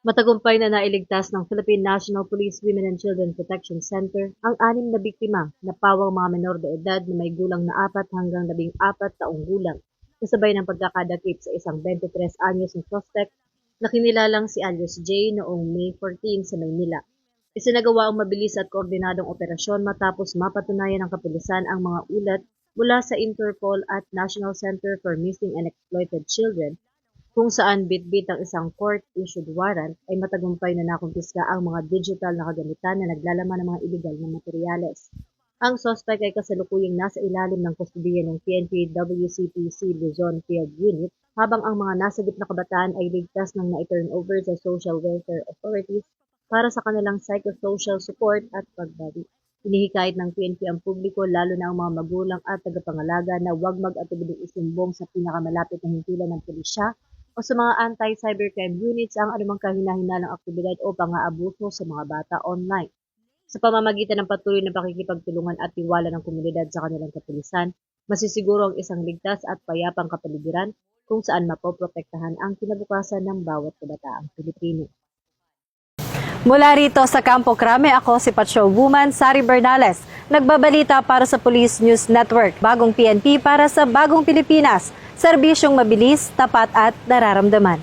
Matagumpay na nailigtas ng Philippine National Police Women and Children Protection Center ang 6 na biktima na pawang mga menor de edad na may gulang na 4 hanggang 14 taong gulang, kasabay ng pagkakadakip sa isang 23 anyos na suspect na kinilalang si Alias J noong May 14 sa Maynila. Isinagawa ang mabilis at koordinadong operasyon matapos mapatunayan ng kapulisan ang mga ulat mula sa Interpol at National Center for Missing and Exploited Children, kung saan bitbit ang isang court-issued warrant ay matagumpay na nakumpiska ang mga digital na kagamitan na naglalaman ng mga iligal na materyales. Ang suspect ay kasalukuyang nasa ilalim ng kustudiya ng PNP WCPC Luzon Field Unit, habang ang mga nasagip na kabataan ay ligtas ng na-turn over sa Social Welfare Authorities para sa kanilang psychosocial support at pagbati. Inihikayat ng PNP ang publiko, lalo na ang mga magulang at tagapangalaga, na huwag mag-atubiling isumbong sa pinakamalapit na hintulan ng pulisya o sa mga anti-cybercrime units ang anumang kahina-hinalang aktibidad o pang-aabuso sa mga bata online. Sa pamamagitan ng patuloy na pakikipagtulungan at tiwala ng komunidad sa kanilang kapulisan, masisiguro ang isang ligtas at payapang kapaligiran kung saan mapoprotektahan ang kinabukasan ng bawat kabataang Pilipino. Mula rito sa Campo Crame, ako si Patrol Woman Sari Bernales, nagbabalita para sa Police News Network, bagong PNP para sa bagong Pilipinas, serbisyong mabilis, tapat at nararamdaman.